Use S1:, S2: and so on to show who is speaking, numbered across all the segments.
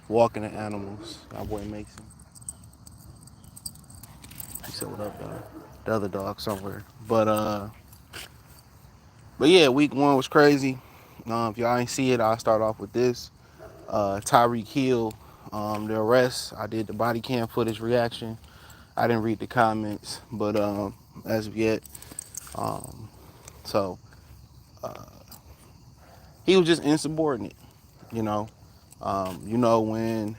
S1: walking the animals. My boy Mason. He said, "What up, dog?" The other dog somewhere. But yeah, week one was crazy. If y'all ain't see it, I'll start off with this. Tyreek Hill, the arrest. I did the body cam footage reaction. I didn't read the comments, but as of yet, um, so he was just insubordinate. You know, when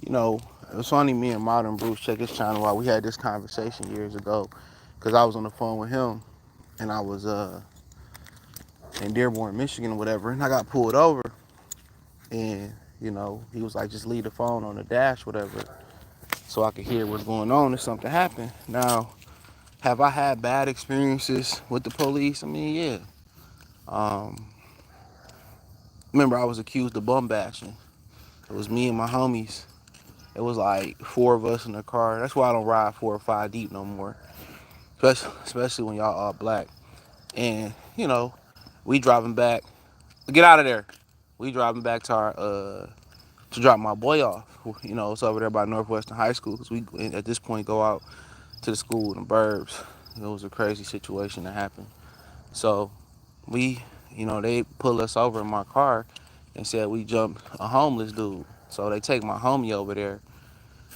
S1: it was funny. Me and Modern Bruce check his channel out. We had this conversation years ago because I was on the phone with him and I was in Dearborn, Michigan, or whatever, and I got pulled over, and he was like, just leave the phone on the dash, whatever, so I could hear what's going on if something happened. Now, have I had bad experiences with the police? I mean, yeah. Um, Remember, I was accused of bum bashing. It was me and my homies. It was like four of us in the car. That's why I don't ride 4 or 5 deep no more, especially when y'all all black. And we driving back. Get out of there. We driving back to our to drop my boy off. It's over there by Northwestern High School because we at this point go out to the school in the burbs. It was a crazy situation that happened. So we, they pull us over in my car and said we jumped a homeless dude. So they take my homie over there,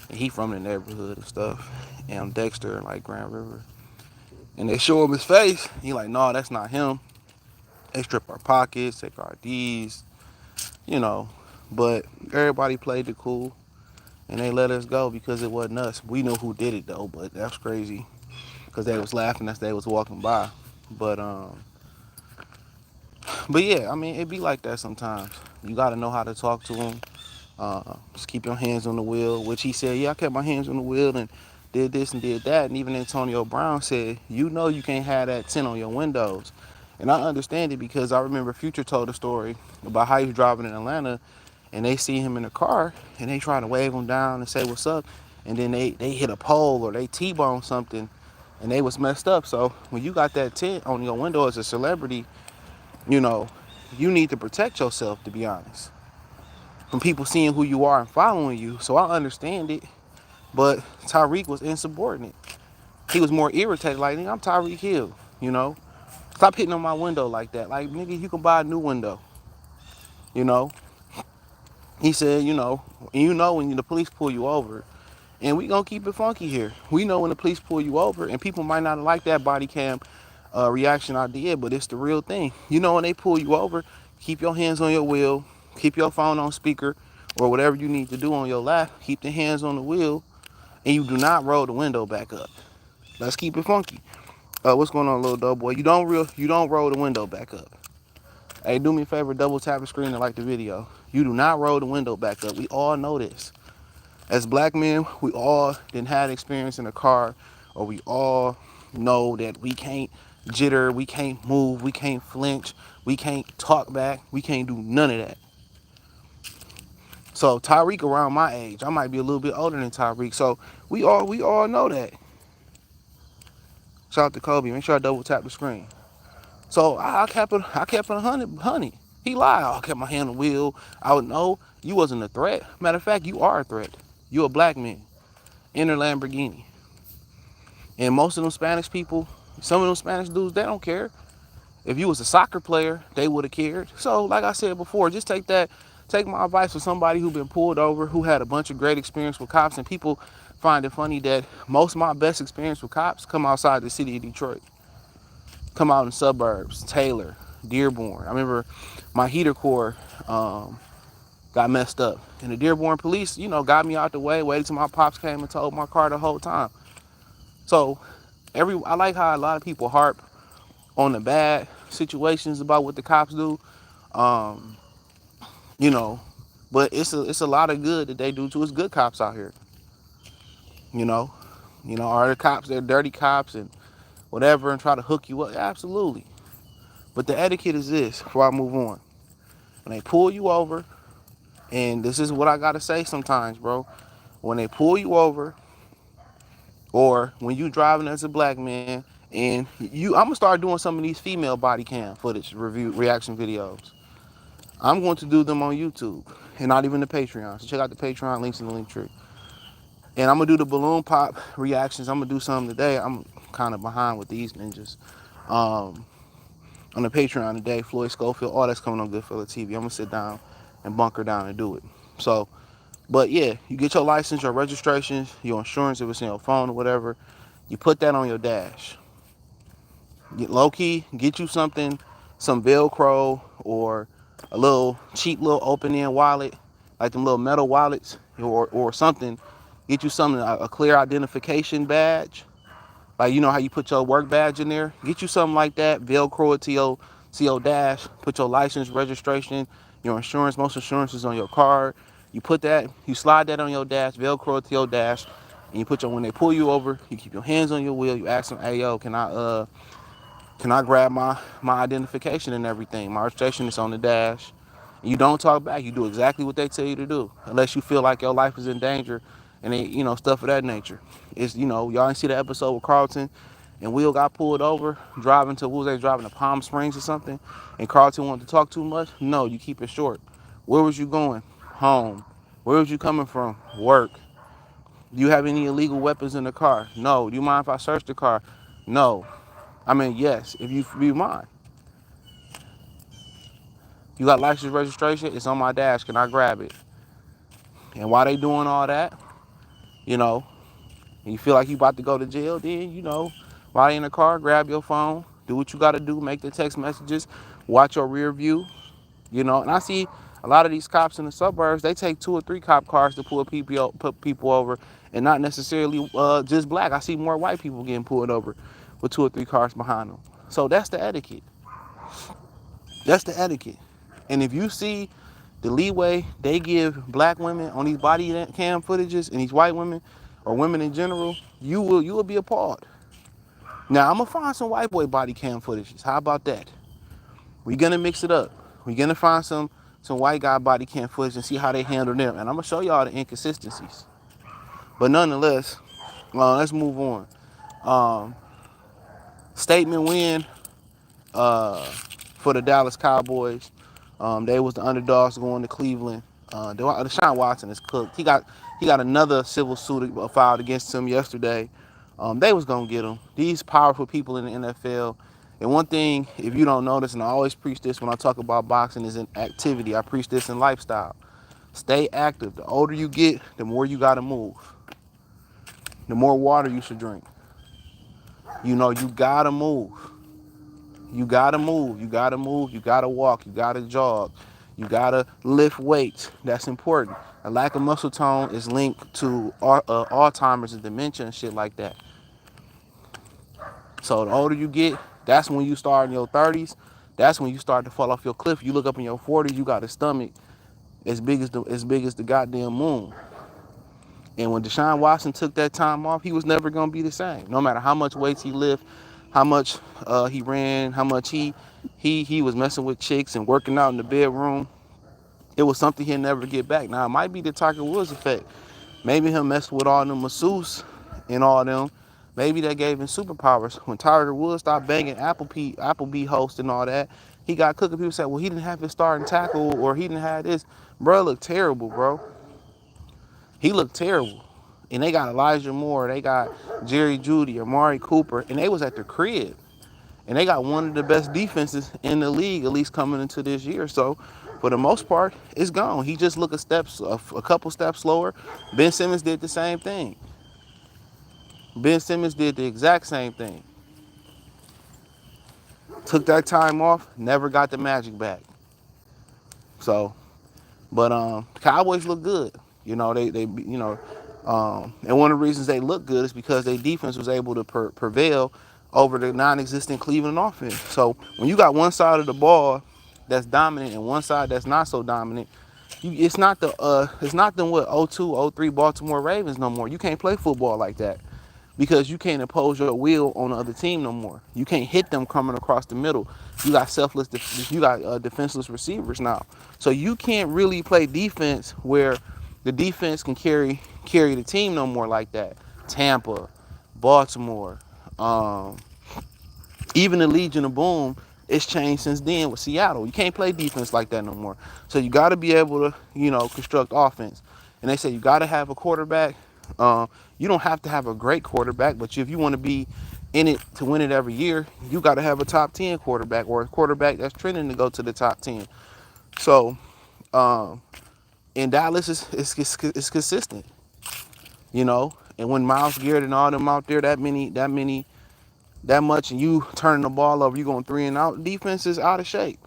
S1: and he from the neighborhood and stuff, and Dexter and like Grand River. And they show him his face. He like, no, that's not him. They strip our pockets, take our IDs, you know. But everybody played it cool, and they let us go because it wasn't us. We know who did it though, but that's crazy because they was laughing as they was walking by. But but yeah, I mean, it be like that sometimes. You got to know how to talk to them. Just keep your hands on the wheel, which he said, yeah, I kept my hands on the wheel and did this and did that. And even Antonio Brown said, you can't have that tint on your windows. And I understand it because I remember Future told a story about how he was driving in Atlanta and they see him in the car and they try to wave him down and say what's up. And then they hit a pole or they T-bone something and they was messed up. So when you got that tint on your window as a celebrity, you know, you need to protect yourself, to be honest, from people seeing who you are and following you. So I understand it. But Tyreek was insubordinate. He was more irritated, like, nigga, I'm Tyreek Hill, you know? Stop hitting on my window like that. Like, nigga, you can buy a new window, you know? He said, when the police pull you over, and we gonna keep it funky here. We know when the police pull you over, and people might not like that body cam reaction I did, but it's the real thing. When they pull you over, keep your hands on your wheel, keep your phone on speaker, or whatever you need to do on your lap. Keep the hands on the wheel, and you do not roll the window back up. Let's keep it funky. What's going on, little dope boy? You don't roll the window back up. Hey, do me a favor, double tap the screen and like the video. You do not roll the window back up. We all know this. As black men, we all didn't have experience in a car, or we all know that we can't jitter, we can't move, we can't flinch, we can't talk back, we can't do none of that. So Tyreek around my age, I might be a little bit older than Tyreek, so we all know that. Shout out to Kobe. Make sure I double tap the screen. So I kept it 100. He lied. I kept my hand on the wheel. I would know you wasn't a threat. Matter of fact, you are a threat. You a black man in a Lamborghini. And most of them Spanish people, some of them Spanish dudes, they don't care. If you was a soccer player, they would have cared. So like I said before, just take my advice from somebody who been pulled over, who had a bunch of great experience with cops. And people find it funny that most of my best experience with cops come outside the city of Detroit. Come out in the suburbs, Taylor, Dearborn. I remember my heater core got messed up. And the Dearborn police, got me out the way, waited till my pops came and towed my car the whole time. So I like how a lot of people harp on the bad situations about what the cops do. Um, you know, but it's a lot of good that they do too. It's good cops out here. You know. Are the cops, they're dirty cops and whatever and try to hook you up? Absolutely. But the etiquette is this before I move on. When they pull you over, and this is what I gotta say sometimes, bro. When they pull you over, or when you driving as a black man, and I'm gonna start doing some of these female body cam footage review reaction videos. I'm going to do them on YouTube. and not even the Patreon. So check out the Patreon, links in the link tree. And I'm gonna do the balloon pop reactions. I'm gonna do something today. I'm kind of behind with these ninjas. Um, on the Patreon today, Floyd Schofield, all that's coming on Goodfellas TV. I'm gonna sit down and bunker down and do it. So, but yeah, you get your license, your registration, your insurance, if it's in your phone or whatever, you put that on your dash. Get low key, get you something, some Velcro or a little cheap little open end wallet, like them little metal wallets or something. Get you something, a clear identification badge. Like, you know how you put your work badge in there? Get you something like that, Velcro it to your dash, put your license, registration, your insurance, most insurance is on your card. You put that, you slide that on your dash, Velcro it to your dash, and you put your, when they pull you over, you keep your hands on your wheel, you ask them, hey yo, can I grab my identification and everything? My registration is on the dash. You don't talk back. You do exactly what they tell you to do, unless you feel like your life is in danger, and they, stuff of that nature. It's, y'all ain't see the episode with Carlton and Will got pulled over driving to, what was they driving to Palm Springs or something, and Carlton wanted to talk too much. No, you keep it short. Where was you going? Home. Where was you coming from? Work. Do you have any illegal weapons in the car? No. Do you mind if I search the car? No. I mean, yes, if you mind. You got license registration? It's on my dash. Can I grab it? And while they doing all that, you know, and you feel like you about to go to jail, then, while they in the car, grab your phone, do what you got to do, make the text messages, watch your rear view, And I see a lot of these cops in the suburbs, they take 2 or 3 cop cars to put people over, and not necessarily just black. I see more white people getting pulled over with 2 or 3 cars behind them. So that's the etiquette. That's the etiquette. And if you see the leeway they give black women on these body cam footages and these white women or women in general, you will be appalled. Now I'm gonna find some white boy body cam footages. How about that? We're gonna mix it up. We're gonna find some white guy body cam footage and see how they handle them. And I'm gonna show y'all the inconsistencies. But nonetheless, let's move on. Um, Statement win for the Dallas Cowboys. They was the underdogs going to Cleveland. Deshaun Watson is cooked. He got another civil suit filed against him yesterday. They was gonna get him. These powerful people in the NFL. And one thing, if you don't notice, and I always preach this when I talk about boxing, is in activity. I preach this in lifestyle. Stay active. The older you get, the more you gotta move. The more water you should drink. You gotta move. You gotta move. You gotta move. You gotta walk. You gotta jog. You gotta lift weights. That's important. A lack of muscle tone is linked to Alzheimer's and dementia and shit like that. So the older you get, that's when you start in your 30s. That's when you start to fall off your cliff. You look up in your 40s, you got a stomach as big as the goddamn moon. And when Deshaun Watson took that time off, he was never gonna be the same. No matter how much weights he lift, how much he ran, how much he was messing with chicks and working out in the bedroom. It was something he'll never get back. Now it might be the Tiger Woods effect. Maybe him messing with all them masseuse and all them. Maybe that gave him superpowers. When Tiger Woods stopped banging Applebee host and all that, he got cooking. People said, well, he didn't have his starting tackle or he didn't have this. Bro, looked terrible, bro. He looked terrible. And they got Elijah Moore, they got Jerry Jeudy, Amari Cooper, and they was at the crib. And they got one of the best defenses in the league, at least coming into this year. So, for the most part, it's gone. He just looked a couple steps slower. Ben Simmons did the same thing. Ben Simmons did the exact same thing. Took that time off, never got the magic back. So, but the Cowboys look good. And one of the reasons they look good is because their defense was able to prevail over the non-existent Cleveland offense. So when you got one side of the ball that's dominant and one side that's not so dominant, it's not the 02, 03 Baltimore Ravens no more. You can't play football like that because you can't impose your will on the other team no more. You can't hit them coming across the middle. You got defenseless receivers now. So you can't really play defense where the defense can carry the team no more like that. Tampa, Baltimore, even the Legion of Boom, it's changed since then with Seattle. You can't play defense like that no more. So you got to be able to, construct offense. And they say you got to have a quarterback. You don't have to have a great quarterback, but if you want to be in it to win it every year, you got to have a top 10 quarterback or a quarterback that's trending to go to the top 10. So in Dallas, it's consistent, And when Myles Garrett and all them out there, that much, and you turning the ball over, you going 3 and out. Defense is out of shape.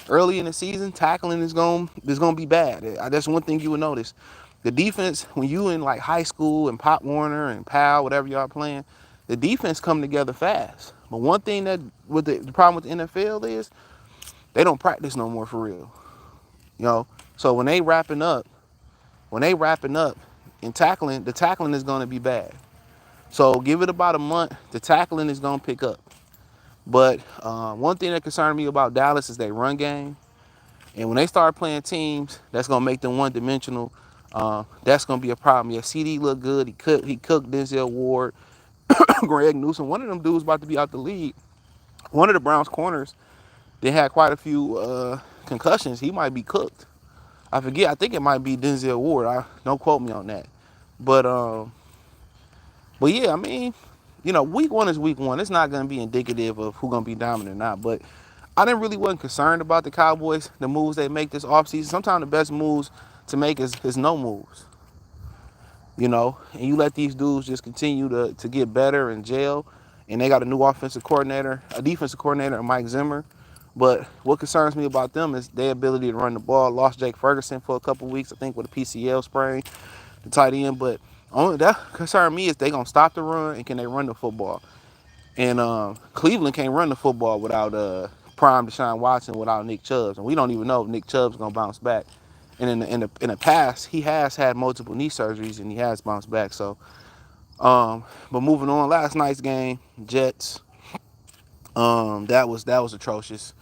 S1: Early in the season, tackling is going to be bad. That's one thing you would notice. The defense, when you in like high school and Pop Warner and Powell, whatever y'all playing, the defense come together fast. But one thing that with the problem with the NFL is they don't practice no more for real. So when they wrapping up and tackling, the tackling is going to be bad. So give it about a month, the tackling is going to pick up. But one thing that concerned me about Dallas is their run game. And when they start playing teams that's going to make them one-dimensional, that's going to be a problem. Yeah, CD looked good. He cooked Denzel Ward, Greg Newsome. One of them dudes about to be out the league. One of the Browns corners, they had quite a few concussions. He might be cooked. I forget. I think it might be Denzel Ward. Don't quote me on that. But yeah, I mean, week one is week one. It's not going to be indicative of who's going to be dominant or not. But I wasn't concerned about the Cowboys, the moves they make this offseason. Sometimes the best moves to make is no moves. And you let these dudes just continue to get better and gel. And they got a new defensive coordinator, Mike Zimmer. But what concerns me about them is their ability to run the ball. Lost Jake Ferguson for a couple weeks, I think, with a PCL sprain, the tight end. But only that concern me is they going to stop the run and can they run the football. And Cleveland can't run the football without prime Deshaun Watson, without Nick Chubb. And we don't even know if Nick Chubb's going to bounce back. And in the past, he has had multiple knee surgeries and he has bounced back. So, but moving on, last night's game, Jets, that was atrocious.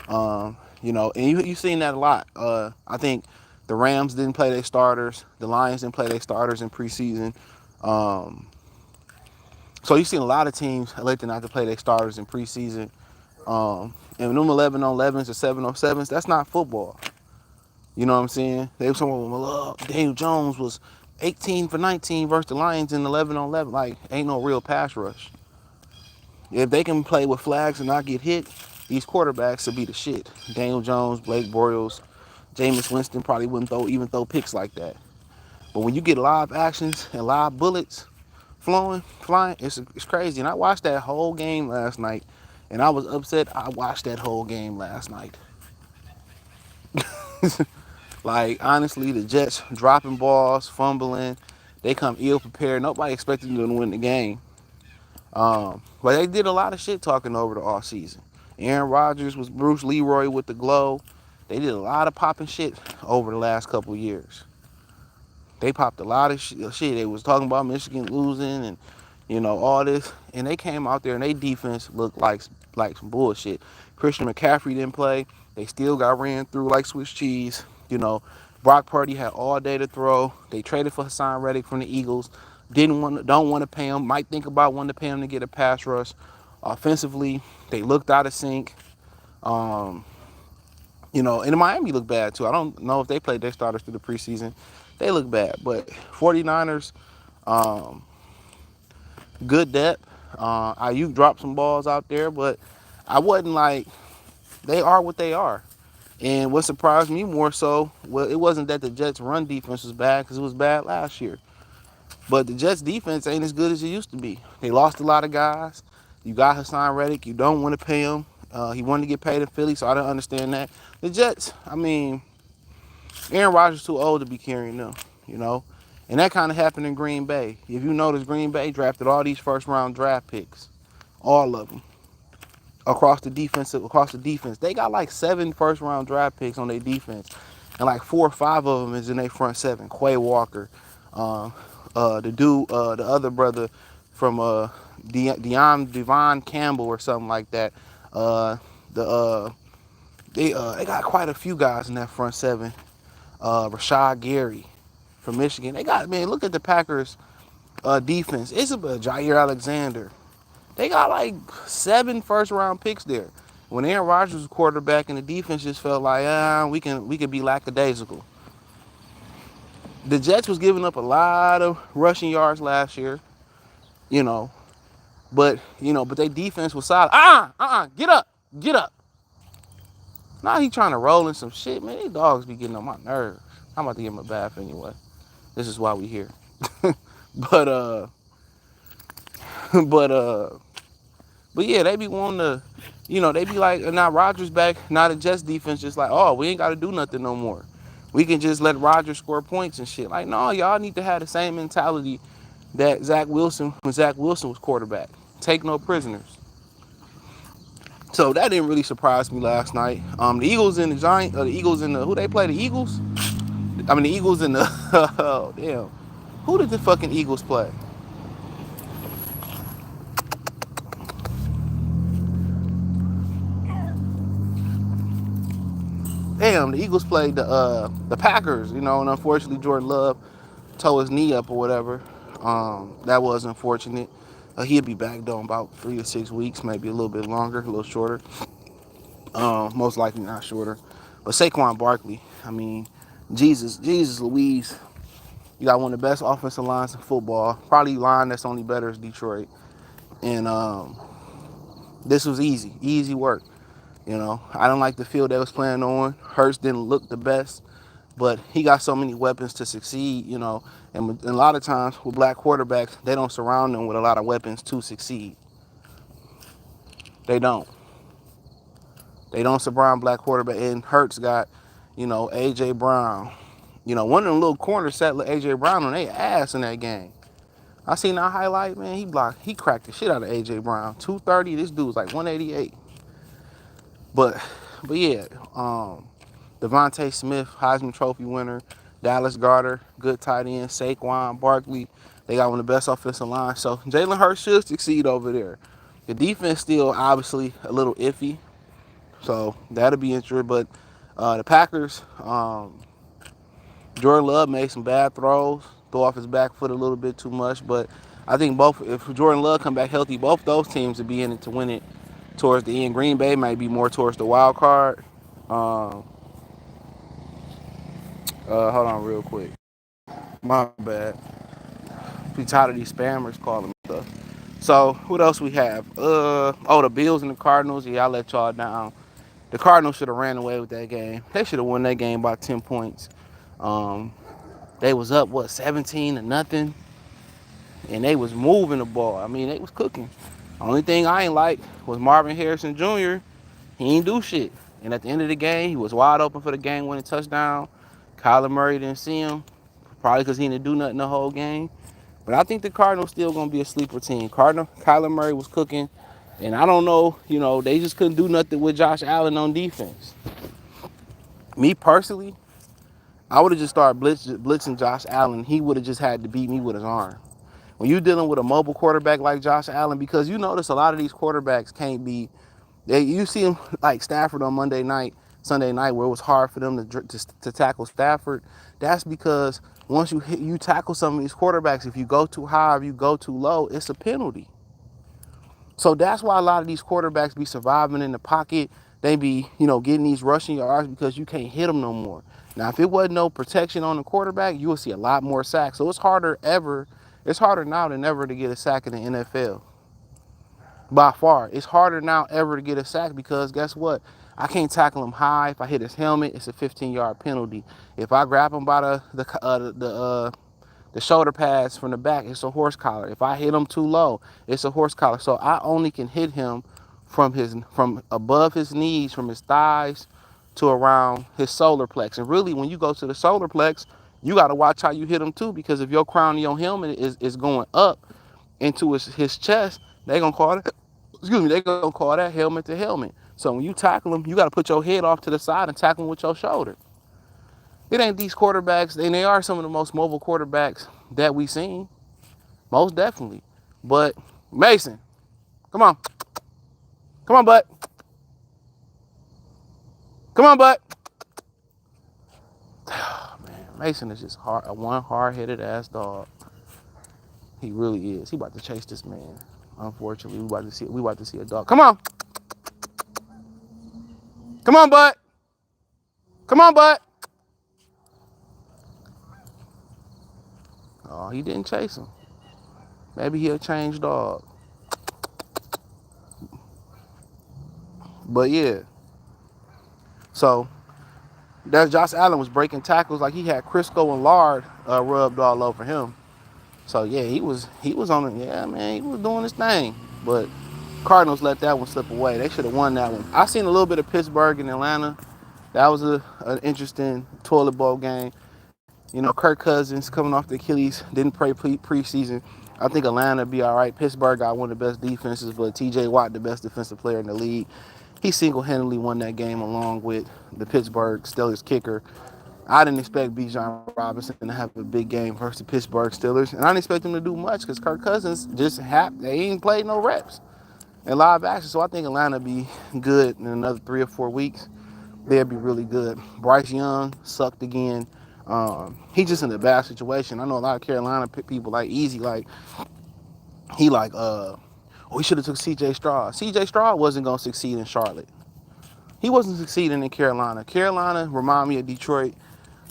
S1: And you've seen that a lot. I think the Rams didn't play their starters. The Lions didn't play their starters in preseason. So you've seen a lot of teams electing not to play their starters in preseason. And them 11-on-11s or 7-on-7s, that's not football. You know what I'm saying? They were someone, Daniel Jones was 18 for 19 versus the Lions in 11-on-11. Like, ain't no real pass rush. If they can play with flags and not get hit, these quarterbacks will be the shit. Daniel Jones, Blake Bortles, Jameis Winston probably wouldn't throw picks like that. But when you get live actions and live bullets flying, it's crazy. And I watched that whole game last night, and I was upset I watched that whole game last night. Like, honestly, the Jets dropping balls, fumbling. They come ill prepared. Nobody expected them to win the game. But they did a lot of shit talking over the offseason. Aaron Rodgers was Bruce Leroy with the glow. They did a lot of popping shit over the last couple of years. They popped a lot of shit. They was talking about Michigan losing and, all this. And they came out there and their defense looked like some bullshit. Christian McCaffrey didn't play. They still got ran through like Swiss cheese. Brock Purdy had all day to throw. They traded for Hassan Reddick from the Eagles. Don't want to pay him. Might think about wanting to pay him to get a pass rush. Offensively, they looked out of sync. And Miami looked bad too. I don't know if they played their starters through the preseason. They look bad. But 49ers, good depth. Ayuk dropped some balls out there, but I wasn't like, they are what they are. And what surprised me more so, well, it wasn't that the Jets' run defense was bad, because it was bad last year. But the Jets' defense ain't as good as it used to be. They lost a lot of guys. You got Hassan Reddick. You don't want to pay him. He wanted to get paid in Philly, so I don't understand that. The Jets, Aaron Rodgers is too old to be carrying them, And that kind of happened in Green Bay. If you notice, Green Bay drafted all these first-round draft picks. All of them. Across the defense. They got like 7 first-round draft picks on their defense. And like 4 or 5 of them is in their front 7. Quay Walker, the other brother from Devon Campbell or something like that. They got quite a few guys in that front 7. Rashad Gary from Michigan. Look at the Packers defense. Jair Alexander. They got like 7 first-round picks there. When Aaron Rodgers was quarterback and the defense just felt like, we can be lackadaisical. The Jets was giving up a lot of rushing yards last year, you know, but their defense was solid. Get up, get up. Now he trying to roll in some shit, man. These dogs be getting on my nerves. I'm about to give him a bath anyway. This is why we here. but but uh, but yeah, they be wanting to, they be like, now Rodgers back. Now the Jets defense just like, oh, we ain't got to do nothing no more. We can just let Rodgers score points and shit. Like, no, y'all need to have the same mentality that Zach Wilson when Zach Wilson was quarterback. Take no prisoners. So that didn't really surprise me last night. The Eagles and the Giants, the Eagles and the who they play, the Eagles. I mean the Eagles and the oh damn, who did the fucking Eagles play? Damn, the Eagles played the Packers, and unfortunately Jordan Love tore his knee up or whatever. That was unfortunate. He'll be back though in about 3 to 6 weeks, maybe a little bit longer, a little shorter. Most likely not shorter. But Saquon Barkley, I mean, Jesus Louise, you got one of the best offensive lines in football. Probably line that's only better is Detroit. And this was easy work. I don't like the field they was playing on. Hurts didn't look the best, but he got so many weapons to succeed, And a lot of times with black quarterbacks, they don't surround them with a lot of weapons to succeed. They don't. They don't surround black quarterback. And Hurts got, A.J. Brown. One of them little corners sat A.J. Brown on their ass in that game. I seen that highlight, man. He cracked the shit out of A.J. Brown. 230, this dude was like 188. But yeah, Devontae Smith, Heisman Trophy winner, Dallas Goedert, good tight end, Saquon Barkley. They got one of the best offensive lines. So Jalen Hurts should succeed over there. The defense still obviously a little iffy. So that'll be interesting. But the Packers, Jordan Love made some bad throws, threw off his back foot a little bit too much. But I think if Jordan Love come back healthy, both those teams would be in it to win it towards the end. Green Bay might be more towards the wild card. Hold on real quick. My bad. Be tired of these spammers calling me stuff. So what else we have? The Bills and the Cardinals. Yeah, I let y'all down. The Cardinals should have ran away with that game. They should have won that game by 10 points. They was up 17-0, and they was moving the ball. I mean, they was cooking. Only thing I ain't like was Marvin Harrison Jr. He ain't do shit. And at the end of the game, he was wide open for the game-winning touchdown. Kyler Murray didn't see him, probably because he didn't do nothing the whole game. But I think the Cardinals still gonna be a sleeper team. Kyler Murray was cooking, and I don't know, they just couldn't do nothing with Josh Allen on defense. Me personally, I would have just started blitzing Josh Allen. He would have just had to beat me with his arm. When you're dealing with a mobile quarterback like Josh Allen, because you notice a lot of these quarterbacks can't be. You see them like Stafford on Sunday night, where it was hard for them to tackle Stafford. That's because once you tackle some of these quarterbacks, if you go too high or you go too low, it's a penalty. So that's why a lot of these quarterbacks be surviving in the pocket. They be, getting these rushing yards because you can't hit them no more. Now, if it wasn't no protection on the quarterback, you will see a lot more sacks. So it's harder now than ever to get a sack in the NFL. By far, it's harder now ever to get a sack because guess what? I can't tackle him high. If I hit his helmet, it's a 15-yard penalty. If I grab him by the shoulder pads from the back, it's a horse collar. If I hit him too low, it's a horse collar. So I only can hit him from above his knees, from his thighs to around his solar plex. And really, when you go to the solar plex, you got to watch how you hit him too, because if your crown of your helmet is going up into his chest, they gonna call it. They gonna call that helmet to helmet. So when you tackle him, you got to put your head off to the side and tackle him with your shoulder. It ain't these quarterbacks, and they are some of the most mobile quarterbacks that we seen, most definitely. But Mason, come on, bud, come on, bud. Man, Mason is just one hard-headed ass dog. He really is. He about to chase this man. Unfortunately, we about to see a dog. Come on. Come on, bud. Come on, bud. Oh, he didn't chase him. Maybe he'll change dog. But yeah. So that Josh Allen was breaking tackles like he had Crisco and lard rubbed all over him. So yeah, he was on it. Yeah, man, he was doing his thing. But Cardinals let that one slip away. They should have won that one. I seen a little bit of Pittsburgh and Atlanta. That was an interesting toilet bowl game. You know, Kirk Cousins coming off the Achilles, didn't play preseason. I think Atlanta be all right. Pittsburgh got one of the best defenses, but T.J. Watt, the best defensive player in the league, he single-handedly won that game along with the Pittsburgh Steelers kicker. I didn't expect Bijan Robinson to have a big game versus the Pittsburgh Steelers, and I didn't expect him to do much because Kirk Cousins they ain't played no reps in live action. So I think Atlanta be good in another 3 or 4 weeks. They'll be really good. Bryce Young sucked again. He's just in a bad situation. I know a lot of Carolina people like easy, like he like we should have took C.J. Stroud. C.J. Stroud wasn't gonna succeed in Charlotte. He wasn't succeeding in Carolina. Carolina remind me of Detroit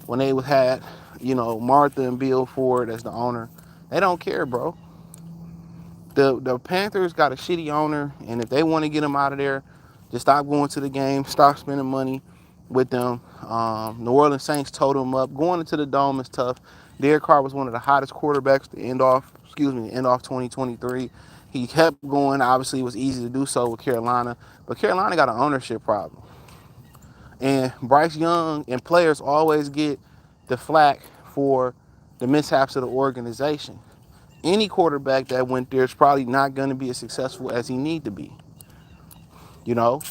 S1: when they had, Martha and Bill Ford as the owner. They don't care, bro. The Panthers got a shitty owner, and if they want to get him out of there, just stop going to the game, stop spending money with them. New Orleans Saints told him up. Going into the dome is tough. Derek Carr was one of the hottest quarterbacks to end off 2023. He kept going. Obviously, it was easy to do so with Carolina, but Carolina got an ownership problem. And Bryce Young and players always get the flack for the mishaps of the organization. Any quarterback that went there is probably not going to be as successful as he need to be, you know?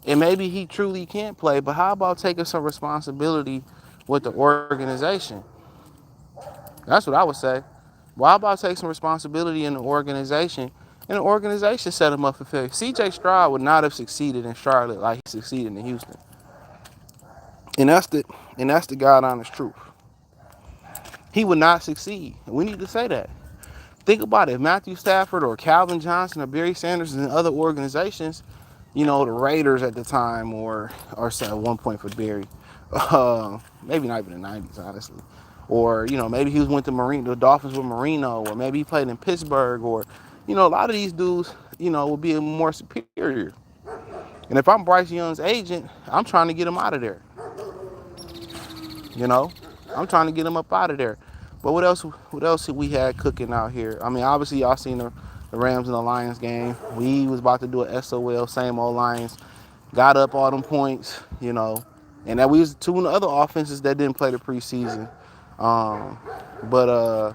S1: And maybe he truly can't play, but how about taking some responsibility with the organization? That's what I would say. Well, how about take some responsibility in the organization, and the organization set him up for failure? C.J. Stroud would not have succeeded in Charlotte like he succeeded in Houston. And that's the God honest truth. He would not succeed. We need to say that. Think about it. If Matthew Stafford or Calvin Johnson or Barry Sanders and other organizations, the Raiders at the time, or say at one point for Barry, maybe not even the 90s, honestly. Or, maybe he went to the Dolphins with Marino, or maybe he played in Pittsburgh, or, a lot of these dudes, will be more superior. And if I'm Bryce Young's agent, I'm trying to get him out of there. I'm trying to get him up out of there. But what else? What else we had cooking out here? I mean, obviously y'all seen the Rams and the Lions game. We was about to do an SOL, same old Lions. Got up all them points, and that we was two of the other offenses that didn't play the preseason. But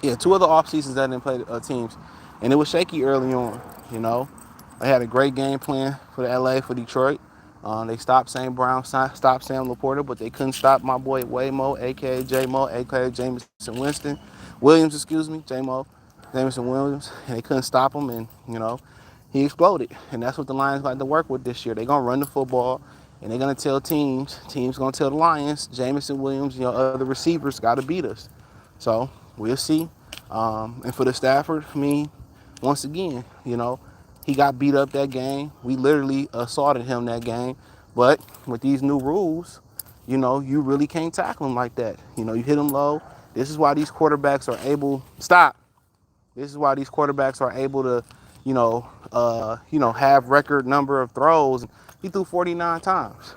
S1: yeah, two other off seasons that didn't play teams, and it was shaky early on. They had a great game plan for the LA for Detroit. They stopped St. Brown, stopped Sam Laporta, but they couldn't stop my boy Waymo, a.k.a. J-Mo, a.k.a. Jameson Williams, J-Mo, Jameson Williams, and they couldn't stop him, and, he exploded. And that's what the Lions like to work with this year. They're going to run the football, and they're going to tell teams going to tell the Lions, Jameson Williams, other receivers got to beat us. So we'll see. And for the Stafford, once again, he got beat up that game. We literally assaulted him that game. But with these new rules, you really can't tackle him like that. You hit him low. This is why these quarterbacks are able This is why these quarterbacks are able to, have record number of throws. He threw 49 times.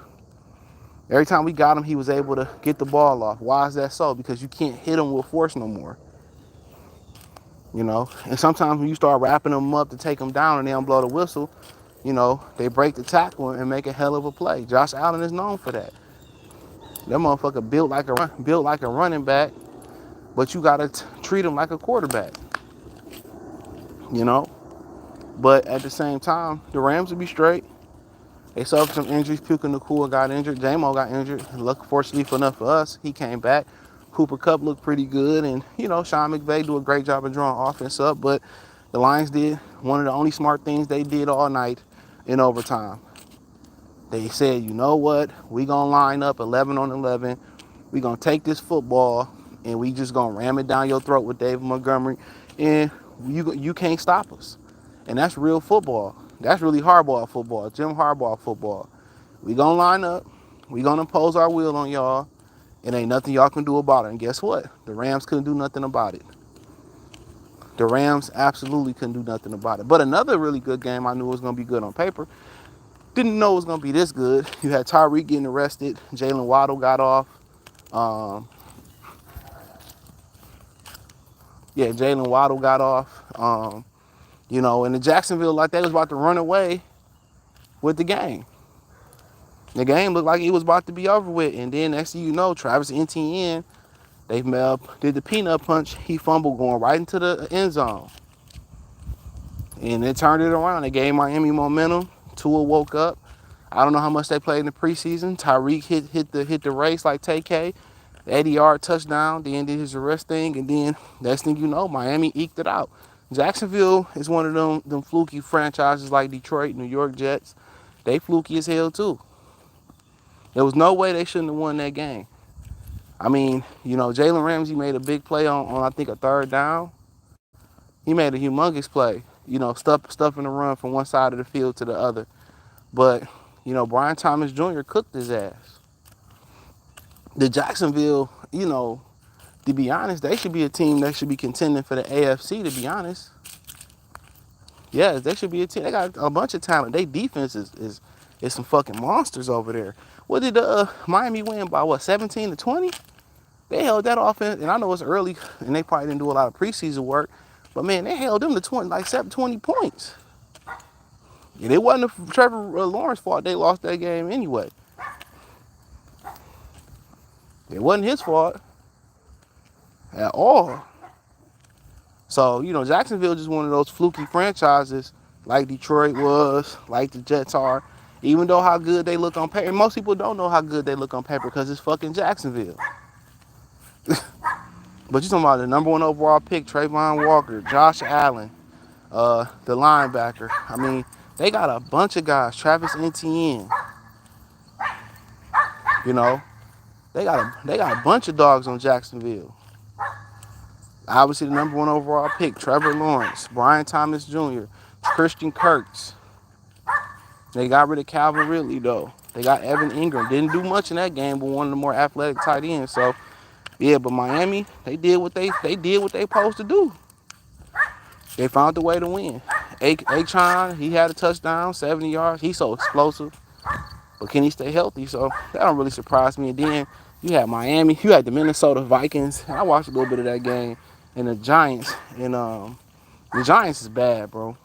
S1: Every time we got him, he was able to get the ball off. Why is that so? Because you can't hit him with force no more. And sometimes when you start wrapping them up to take them down and they don't blow the whistle, they break the tackle and make a hell of a play. Josh Allen is known for that. That motherfucker built like a running back, but you gotta treat him like a quarterback. But at the same time, the Rams will be straight. They suffered some injuries. Puka Nacua got injured. J-Mo got injured. Fortunately enough for us, he came back. Cooper Kupp looked pretty good, and Sean McVay do a great job of drawing offense up. But the Lions did one of the only smart things they did all night in overtime. They said, you know what? We gonna line up 11 on 11. We gonna take this football and we just gonna ram it down your throat with David Montgomery, and you can't stop us. And that's real football. That's really hardball football, Jim Harbaugh football. We gonna line up. We gonna impose our will on y'all. It ain't nothing y'all can do about it. And guess what? The Rams couldn't do nothing about it. The Rams absolutely couldn't do nothing about it. But another really good game I knew was going to be good on paper. Didn't know it was going to be this good. You had Tyreek getting arrested. Jalen Waddle got off. Um, Jalen Waddle got off. And the Jacksonville, like they was about to run away with the game. The game looked like it was about to be over with. And then next thing you know, Travis Etienne, they did the peanut punch. He fumbled going right into the end zone. And it turned it around. They gave Miami momentum. Tua woke up. I don't know how much they played in the preseason. Tyreek hit the race like TK. 80-yard touchdown. Then did his arrest thing. And then next thing you know, Miami eked it out. Jacksonville is one of them fluky franchises like Detroit, New York Jets. They fluky as hell too. There was no way they shouldn't have won that game. I mean, Jalen Ramsey made a big play on I think a third down. He made a humongous play. Stuffing the run from one side of the field to the other. But, Brian Thomas Jr. cooked his ass. The Jacksonville, to be honest, they should be a team that should be contending for the AFC, to be honest. Yes, they should be a team. They got a bunch of talent. Their defense is some fucking monsters over there. What did Miami win by, 17-20? They held that offense, and I know it's early, and they probably didn't do a lot of preseason work, but, man, they held them to 20 points. And it wasn't Trevor Lawrence's fault they lost that game anyway. It wasn't his fault at all. So, Jacksonville just one of those fluky franchises like Detroit was, like the Jets are. Even though how good they look on paper. And most people don't know how good they look on paper because it's fucking Jacksonville. But you're talking about the number 1 overall pick, Trayvon Walker, Josh Allen, the linebacker. I mean, they got a bunch of guys. Travis Etienne. They got a bunch of dogs on Jacksonville. Obviously, the number 1 overall pick, Trevor Lawrence, Brian Thomas Jr., Christian Kirks. They got rid of Calvin Ridley, though. They got Evan Ingram. Didn't do much in that game, but one of the more athletic tight ends. So, yeah, but Miami, they did what they supposed to do. They found the way to win. Achon, he had a touchdown, 70 yards. He's so explosive. But can he stay healthy? So that don't really surprise me. And then you had Miami, you had the Minnesota Vikings. And I watched a little bit of that game. And the Giants. And the Giants is bad, bro.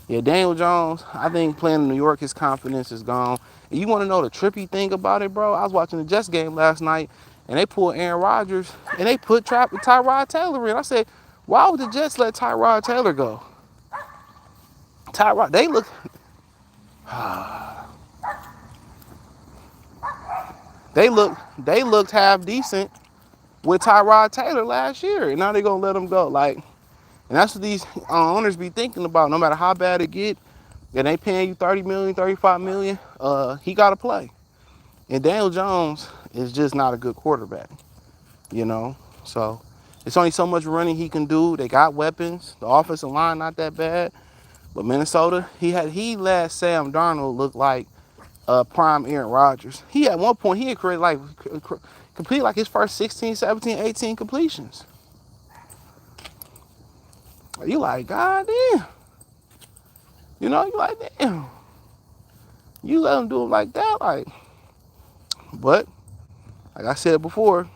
S1: Yeah, Daniel Jones, I think playing in New York, his confidence is gone. And you want to know the trippy thing about it, bro? I was watching the Jets game last night, and they pulled Aaron Rodgers, and they put Tyrod Taylor in. I said, why would the Jets let Tyrod Taylor go? They looked half decent with Tyrod Taylor last year, and now they're going to let him go. And that's what these owners be thinking about. No matter how bad it get, and they paying you $30 million, $35 million, he got to play. And Daniel Jones is just not a good quarterback, So it's only so much running he can do. They got weapons. The offensive line not that bad. But Minnesota, he let Sam Darnold look like prime Aaron Rodgers. He at one point, he had created complete his first 16, 17, 18 completions. You like, God damn. You like, damn. You let him do it like that, But, like I said before,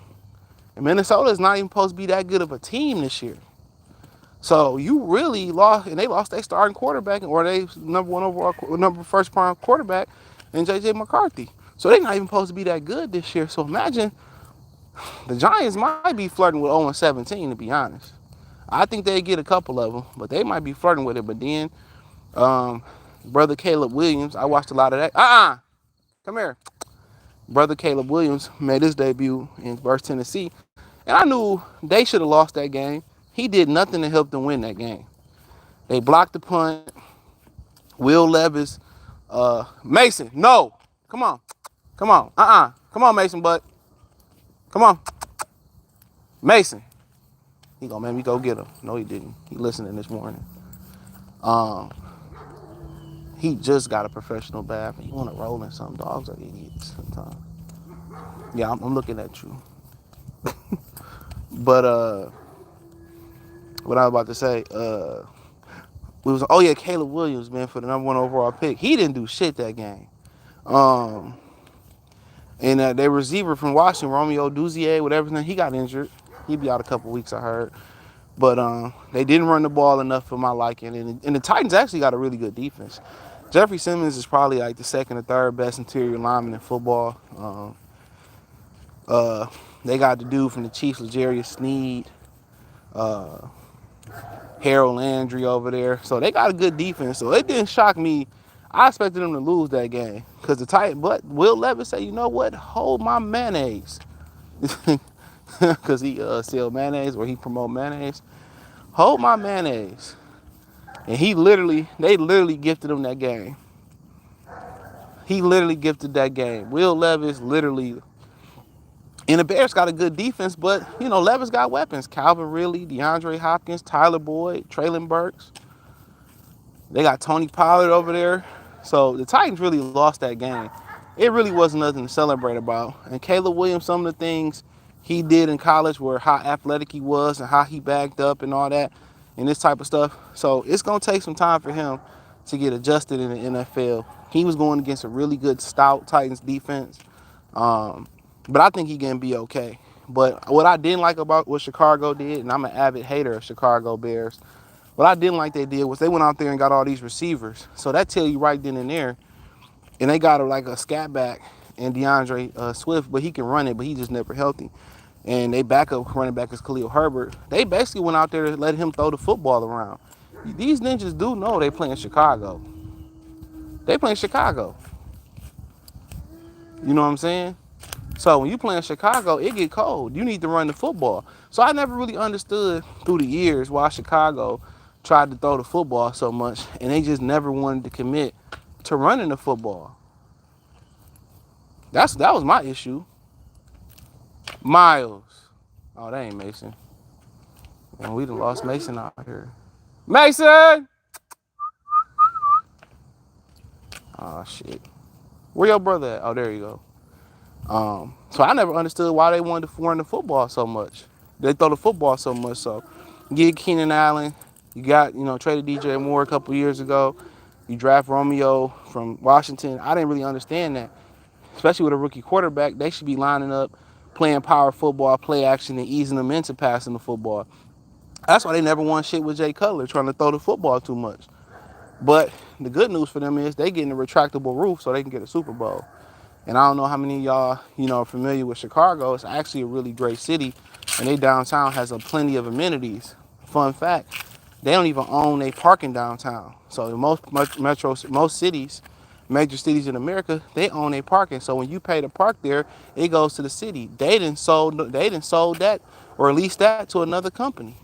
S1: Minnesota is not even supposed to be that good of a team this year. So you really lost, and they lost their starting quarterback, or they number 1 overall, number first prime quarterback, and J.J. McCarthy. So they're not even supposed to be that good this year. So imagine the Giants might be flirting with 0-17, to be honest. I think they get a couple of them, but they might be flirting with it. But then, brother Caleb Williams, I watched a lot of that. Come here. Brother Caleb Williams made his debut versus Tennessee, and I knew they should have lost that game. He did nothing to help them win that game. They blocked the punt. Will Levis, Mason, no, come on, come on, Mason, but come on, Mason. He gonna make me go get him. No, he didn't. He listening this morning. He just got a professional bath. And you want to roll in some dogs are idiots sometimes. Yeah, I'm looking at you. But what I was about to say, Caleb Williams, man, for the #1 overall pick. He didn't do shit that game. Um, and their receiver from Washington, Romeo Duzier, whatever his name, he got injured. He'd be out a couple weeks, I heard. But they didn't run the ball enough for my liking. And the Titans actually got a really good defense. Jeffrey Simmons is probably like the second or third best interior lineman in football. They got the dude from the Chiefs, L'Jarius Sneed, uh, Harold Landry over there. So they got a good defense. So it didn't shock me. I expected them to lose that game because the Titans. But Will Levis said, you know what? Hold my mayonnaise, because he sell mayonnaise or he promote mayonnaise. Hold my mayonnaise, and they literally gifted him that game. He literally gifted that game. Will Levis literally. And the Bears got a good defense, but, Levis got weapons. Calvin Ridley, DeAndre Hopkins, Tyler Boyd, Traylon Burks. They got Tony Pollard over there. So the Titans really lost that game. It really wasn't nothing to celebrate about. And Caleb Williams, some of the things he did in college were how athletic he was and how he backed up and all that and this type of stuff. So it's going to take some time for him to get adjusted in the NFL. He was going against a really good, stout Titans defense. But I think he can be okay. But what I didn't like about what Chicago did, and I'm an avid hater of Chicago Bears, what I didn't like they did was they went out there and got all these receivers. So that tell you right then and there. And they got like a scat back and DeAndre Swift, but he can run it, but he just never healthy. And they backup running back is Khalil Herbert. They basically went out there to let him throw the football around. These ninjas do know they play in Chicago. They play in Chicago. You know what I'm saying? So when you play in Chicago, it get cold. You need to run the football. So I never really understood through the years why Chicago tried to throw the football so much, and they just never wanted to commit to running the football. That was my issue. Miles. Oh, that ain't Mason. And we done lost Mason out here. Mason! Oh, shit. Where your brother at? Oh, there you go. So I never understood why they wanted to run the football so much. They throw the football so much. So you get Keenan Allen. You got, traded DJ Moore a couple years ago. You draft Romeo from Washington. I didn't really understand that. Especially with a rookie quarterback, they should be lining up, playing power football, play action, and easing them into passing the football. That's why they never won shit with Jay Cutler, trying to throw the football too much. But the good news for them is they getting a retractable roof so they can get a Super Bowl. And I don't know how many of y'all, are familiar with Chicago. It's actually a really great city, and they downtown has plenty of amenities. Fun fact, they don't even own a parking downtown. So in most cities, major cities in America, they own a parking. So when you pay to park there, it goes to the city. They done sold that or leased that to another company.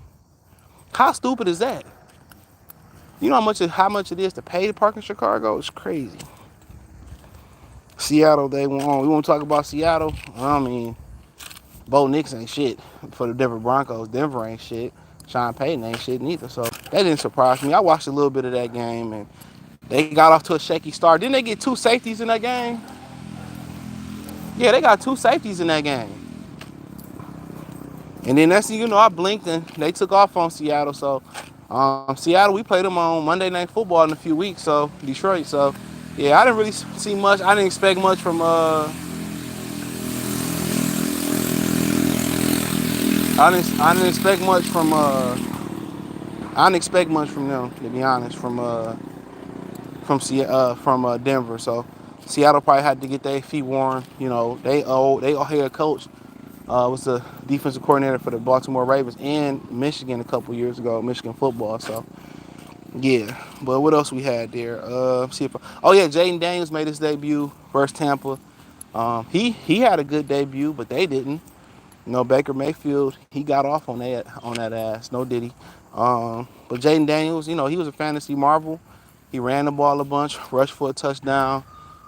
S1: How stupid is that? You know how much it is to pay to park in Chicago? It's crazy. Seattle, we want to talk about Seattle. I mean, Bo Nix ain't shit for the Denver Broncos. Denver ain't shit. Sean Payton ain't shit neither. So that didn't surprise me. I watched a little bit of that game, and they got off to a shaky start. Didn't they get 2 safeties in that game? Yeah, they got 2 safeties in that game. And then next thing you know, I blinked and they took off on Seattle. So Seattle, we played them on Monday Night Football in a few weeks. So Detroit. So yeah, I didn't really see much. I didn't expect much from I didn't expect much from them, to be honest, from Denver. So Seattle probably had to get their feet warm. They head coach was the defensive coordinator for the Baltimore Ravens and Michigan a couple years ago, Michigan football. So yeah, but what else we had there? Jaden Daniels made his debut versus Tampa. He had a good debut, but they didn't. Baker Mayfield, he got off on that ass. No diddy. But Jaden Daniels, he was a fantasy marvel. He ran the ball a bunch, rushed for a touchdown.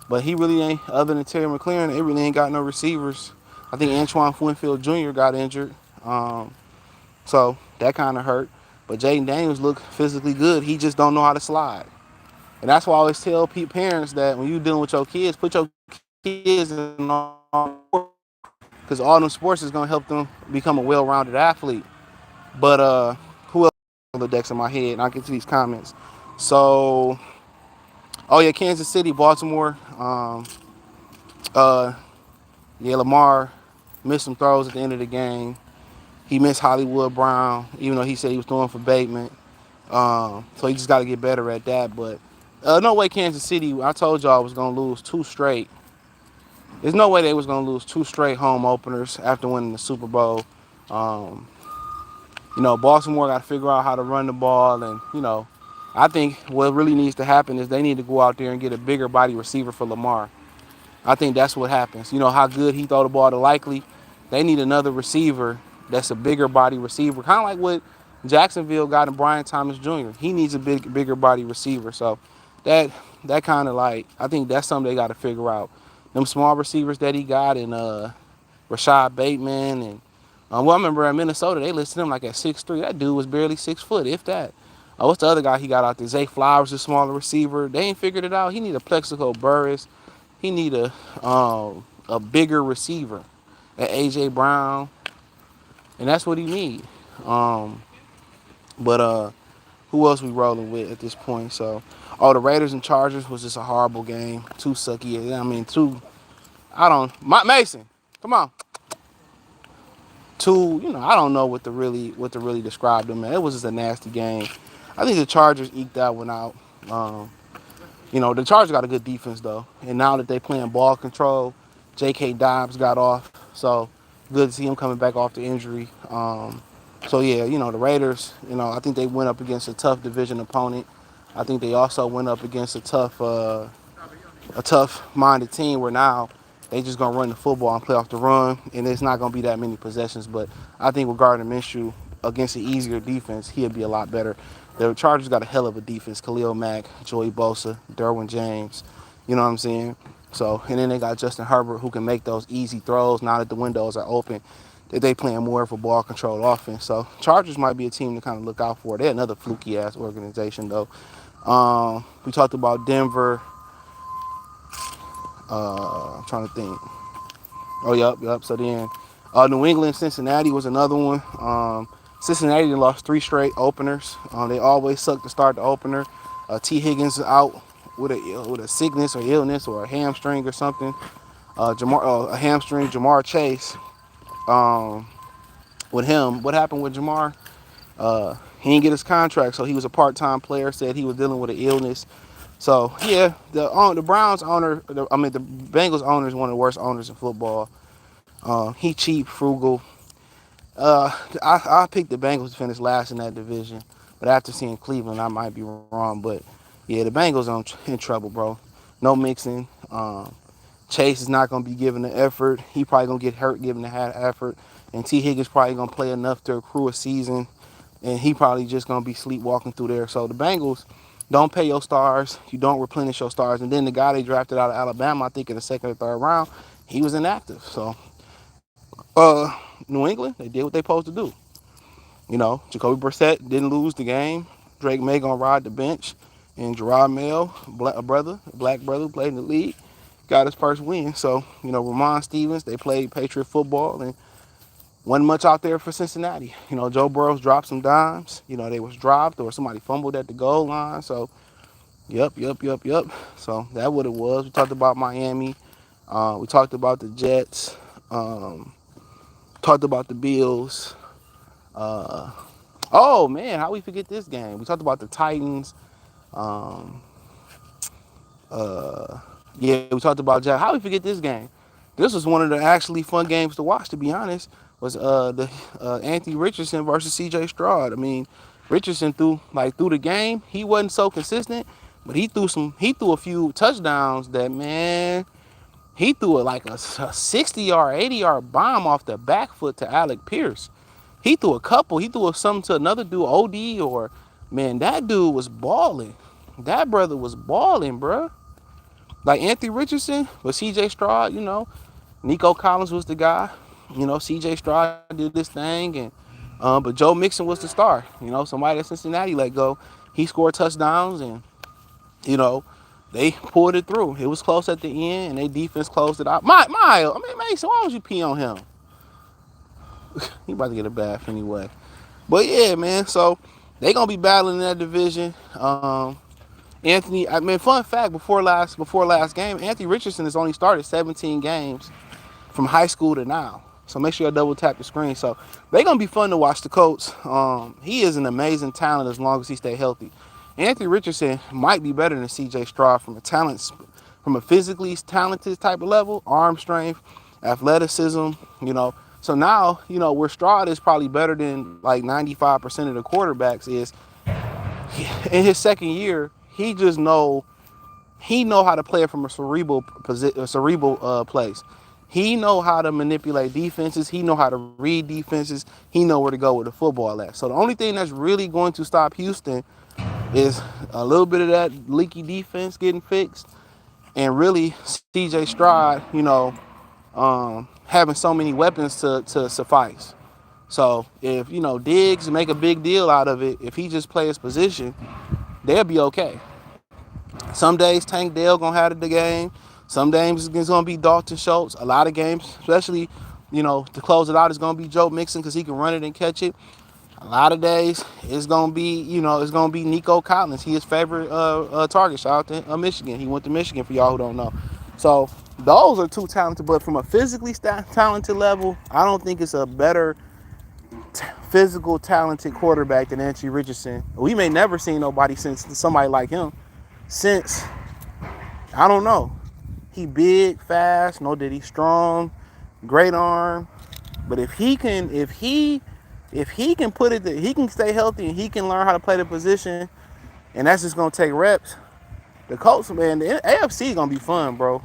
S1: But he really ain't, other than Terry McLaurin, it really ain't got no receivers. I think Antoine Winfield Jr. got injured. So that kind of hurt. But Jaden Daniels looked physically good. He just don't know how to slide. And that's why I always tell parents that when you dealing with your kids, put your kids in all sports, because all them sports is gonna help them become a well-rounded athlete. But who else on the decks in my head? And I'll get to these comments. So, oh yeah, Kansas City, Baltimore. Uh, yeah, Lamar missed some throws at the end of the game. He missed Hollywood Brown, even though he said he was throwing for Bateman. So he just got to get better at that. But no way Kansas City, I told y'all, was going to lose two straight. There's no way they was going to lose two straight home openers after winning the Super Bowl. Um, Baltimore got to figure out how to run the ball. And, I think what really needs to happen is they need to go out there and get a bigger body receiver for Lamar. I think that's what happens. You know how good he throw the ball to Likely? They need another receiver that's a bigger body receiver. Kind of like what Jacksonville got in Brian Thomas Jr. He needs a bigger body receiver. So that kind of like, I think that's something they got to figure out. Them small receivers that he got and Rashad Bateman and I remember in Minnesota they listed him like at 6'3". That dude was barely 6 foot, if that. What's the other guy he got out there? Zay Flowers, a smaller receiver. They ain't figured it out. He need a Plexico Burris. He need a bigger receiver, at AJ Brown, and that's what he need. But who else we rolling with at this point? So, the Raiders and Chargers was just a horrible game. Two sucky. I mean, two. I don't. Mason, come on. Two. I don't know what to really describe them. Man, it was just a nasty game. I think the Chargers eked that one out. The Chargers got a good defense though, and now that they playing ball control, J.K. Dobbs got off, so good to see him coming back off the injury. So yeah, the Raiders, I think they went up against a tough division opponent. I think they also went up against a tough-minded team where now they just gonna run the football and play off the run, and it's not gonna be that many possessions. But I think with Gardner Minshew against an easier defense, he'll be a lot better. The Chargers got a hell of a defense: Khalil Mack, Joey Bosa, Derwin James. You know what I'm saying? So, and then they got Justin Herbert who can make those easy throws now that the windows are open. That they playing more of a ball control offense. So Chargers might be a team to kind of look out for. They're another fluky ass organization though. We talked about Denver. I'm trying to think. Oh, yep. So then, New England, Cincinnati was another one. Cincinnati lost three straight openers. They always suck to start the opener. T. Higgins out with a sickness or illness or a hamstring or something. A hamstring. Jamar Chase. With him, what happened with Jamar? He didn't get his contract, so he was a part-time player. Said he was dealing with an illness. So yeah, the Browns owner, the Bengals owner is one of the worst owners in football. He cheap, frugal. I picked the Bengals to finish last in that division, but after seeing Cleveland, I might be wrong. But yeah, the Bengals are in trouble, bro. No mixing. Chase is not gonna be giving the effort. He probably gonna get hurt giving the effort, and T. Higgins probably gonna play enough to accrue a season, and he probably just gonna be sleepwalking through there. So the Bengals don't pay your stars. You don't replenish your stars, and then the guy they drafted out of Alabama, I think in the second or third round, he was inactive. So New England, they did what they supposed to do. Jacoby Brissett didn't lose the game. Drake May gonna ride the bench, and Gerard Mayo, black brother who played in the league, got his first win. So Ramon Stevens, they played Patriot football and wasn't much out there for Cincinnati. Joe Burrows dropped some dimes. They was dropped or somebody fumbled at the goal line. So yep. So that what it was. We talked about Miami. We talked about the Jets. Talked about the Bills. Oh man, how we forget this game? We talked about the Titans. Um, yeah, we talked about Jack. How we forget this game? This was one of the actually fun games to watch. To be honest, was the Anthony Richardson versus C.J. Stroud. I mean, Richardson threw the game. He wasn't so consistent, but he threw a few touchdowns that, man. He threw like a 60-yard, 80-yard bomb off the back foot to Alec Pierce. He threw a couple. He threw something to another dude, OD, man, that dude was balling. That brother was balling, bruh. Like Anthony Richardson, but C.J. Stroud, Nico Collins was the guy. C.J. Stroud did this thing, but Joe Mixon was the star. Somebody at Cincinnati let go. He scored touchdowns, and You know, they pulled it through. It was close at the end, and they defense closed it out. Mason, why would you pee on him? He about to get a bath anyway. But yeah, man. So they gonna be battling in that division. Anthony, I mean, fun fact: before last game, Anthony Richardson has only started 17 games from high school to now. So make sure you double tap the screen. So they're gonna be fun to watch the Colts. He is an amazing talent as long as he stay healthy. Anthony Richardson might be better than C.J. Stroud from a physically talented type of level, arm strength, athleticism. You know, so now where Stroud is probably better than like 95% of the quarterbacks is in his second year. He know how to play it from a cerebral place. He know how to manipulate defenses. He know how to read defenses. He know where to go with the football at. So the only thing that's really going to stop Houston is a little bit of that leaky defense getting fixed, and really C.J. Stroud, having so many weapons to suffice. So if Diggs make a big deal out of it, if he just play his position, they'll be okay. Some days Tank Dell gonna have the game. Some days it's gonna be Dalton Schultz. A lot of games, especially to close it out, is gonna be Joe Mixon because he can run it and catch it. A lot of days it's gonna be Nico Collins. He his favorite target. Shout out to Michigan. He went to Michigan for y'all who don't know. So those are two talented, but from a physically talented level, I don't think it's a better physical talented quarterback than Anthony Richardson. We may never see nobody since somebody like him since, I don't know. He big, fast, no did he strong, great arm. But if he can put it, he can stay healthy and he can learn how to play the position, and that's just gonna take reps. The Colts, man, the AFC gonna be fun, bro.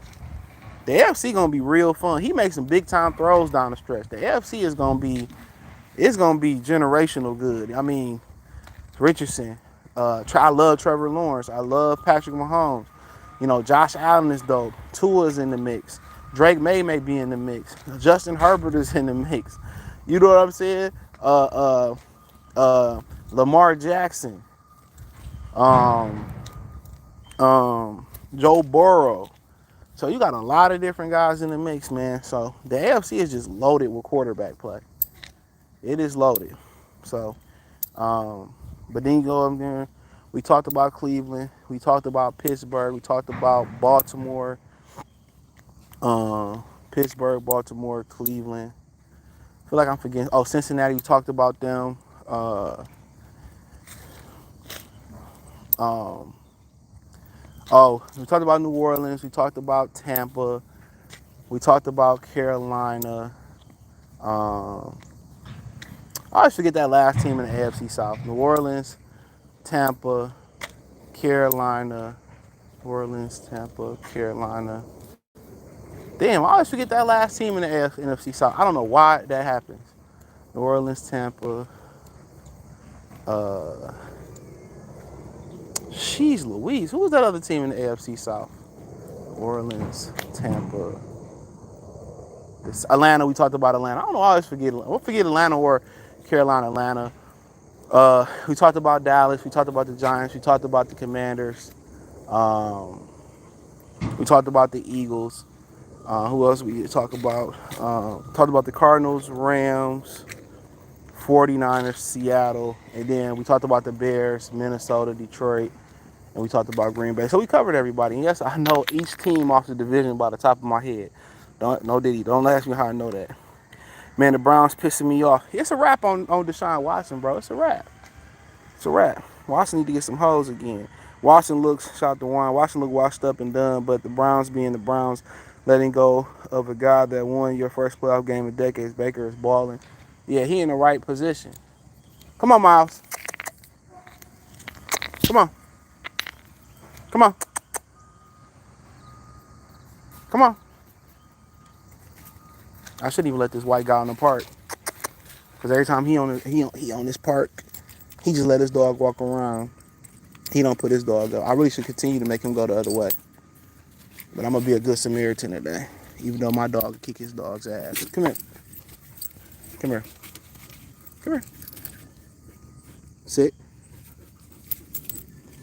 S1: The AFC gonna be real fun. He makes some big time throws down the stretch. The AFC is gonna be generational good. I mean, Richardson. I love Trevor Lawrence. I love Patrick Mahomes. Josh Allen is dope. Tua's in the mix. Drake may be in the mix. Justin Herbert is in the mix. You know what I'm saying? Lamar Jackson. Um, Joe Burrow. So you got a lot of different guys in the mix, man. So the AFC is just loaded with quarterback play. It is loaded. So, but then you go up there. We talked about Cleveland. We talked about Pittsburgh. We talked about Baltimore. Pittsburgh, Baltimore, Cleveland. I feel like I'm forgetting. Oh, Cincinnati. We talked about them. We talked about New Orleans. We talked about Tampa. We talked about Carolina. I always forget that last team in the AFC South. New Orleans, Tampa, Carolina. New Orleans, Tampa, Carolina. Damn, I always forget that last team in the NFC South. I don't know why that happens. New Orleans, Tampa. Jeez Louise. Who was that other team in the AFC South? New Orleans, Tampa. Atlanta, we talked about Atlanta. I don't know, I always forget. We'll forget Atlanta or Carolina, Atlanta. We talked about Dallas. We talked about the Giants. We talked about the Commanders. We talked about the Eagles. Who else we talk about? Talked about the Cardinals, Rams, 49ers, Seattle. And then we talked about the Bears, Minnesota, Detroit. And we talked about Green Bay. So we covered everybody. And yes, I know each team off the division by the top of my head. Don't ask me how I know that. Man, the Browns pissing me off. It's a wrap on Deshaun Watson, bro. It's a wrap. It's a wrap. Watson need to get some hoes again. Watson looks, shout to Warren, Watson look washed up and done, but the Browns being the Browns, letting go of a guy that won your first playoff game in decades, Baker is balling. Yeah, he in the right position. Come on, Miles. Come on. Come on. Come on. I shouldn't even let this white guy on the park. Because every time he on this park, he just let his dog walk around. He don't put his dog up. I really should continue to make him go the other way. But I'm going to be a good Samaritan today. Even though my dog will kick his dog's ass. Come here. Come here. Come here. Sit.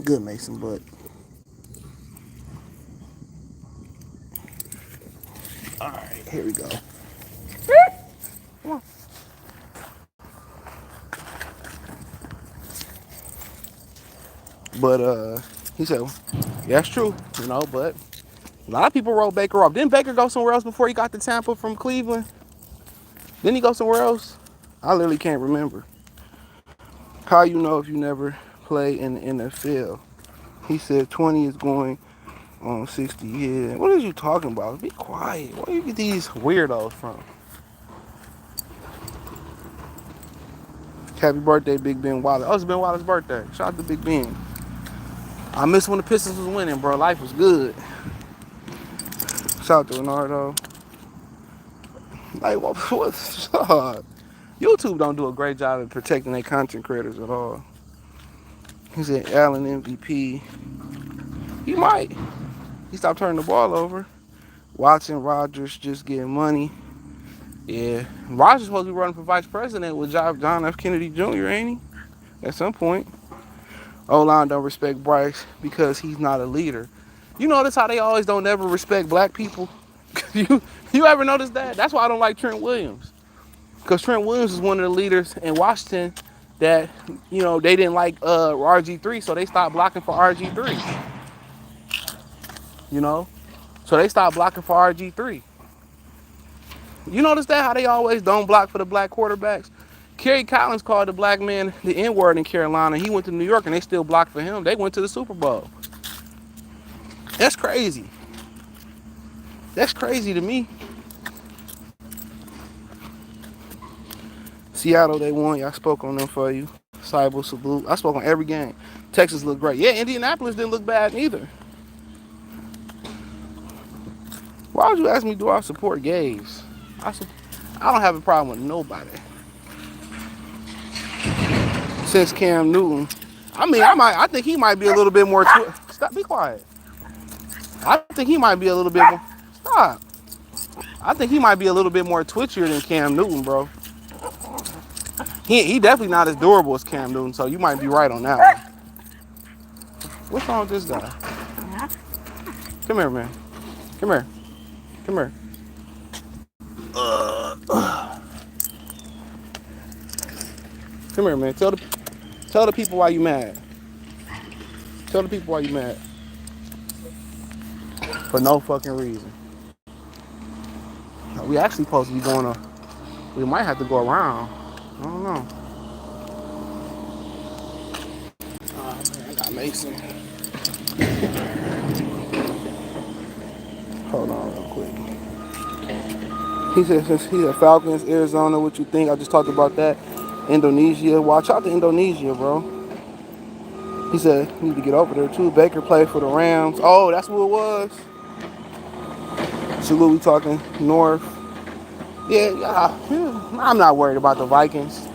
S1: Good, Mason, but All right, here we go. Come on. But he said, yeah, that's true, you know, but a lot of people wrote Baker off. Didn't Baker go somewhere else before he got to Tampa from Cleveland? Didn't he go somewhere else? I literally can't remember. How you know if you never play in the NFL? He said 20 is going on 60. Yeah. What are you talking about? Be quiet. Where do you get these weirdos from? Happy birthday, Big Ben Wallace. Oh, it's Ben Wallace's birthday. Shout out to Big Ben. I miss when the Pistons was winning, bro. Life was good. Shout out to Ronaldo. Like, what's up? YouTube don't do a great job of protecting their content creators at all. He said Allen MVP. He might. He stopped turning the ball over. Watching Rodgers just getting money. Yeah. Rodgers supposed to be running for vice president with John F. Kennedy Jr., ain't he? At some point. O-line don't respect Bryce because he's not a leader. You notice how they always don't ever respect black people? you ever notice that? That's why I don't like Trent Williams. Because Trent Williams is one of the leaders in Washington that, you know, they didn't like RG3, so they stopped blocking for RG3. You know? So they stopped blocking for RG3. You notice that? How they always don't block for the black quarterbacks? Kerry Collins called the black man the N-word in Carolina. He went to New York and they still blocked for him. They went to the Super Bowl. That's crazy. That's crazy to me. Seattle, they won. Y'all spoke on them for you. Cyber salute. I spoke on every game. Texas looked great. Yeah, Indianapolis didn't look bad neither. Why would you ask me, do I support gays? I don't have a problem with nobody. Since Cam Newton. I mean, I think he might be a little bit more, stop, be quiet. I think he might be a little bit more, stop. I think he might be a little bit more twitchier than Cam Newton, bro. He definitely not as durable as Cam Newton, so you might be right on that one. What's wrong with this guy? Come here, man. Come here. Come here. Come here, man. Tell the people why you mad. Tell the people why you mad. For no fucking reason. We actually supposed to be going to, we might have to go around. I don't know. Oh, man, I got Mason. Hold on real quick. He said, since he's at Falcons, Arizona, what you think? I just talked about that. Indonesia. Watch out to Indonesia, bro. He said, you need to get over there, too. Baker played for the Rams. Oh, that's what it was? So, we talking North. Yeah, I'm not worried about the Vikings.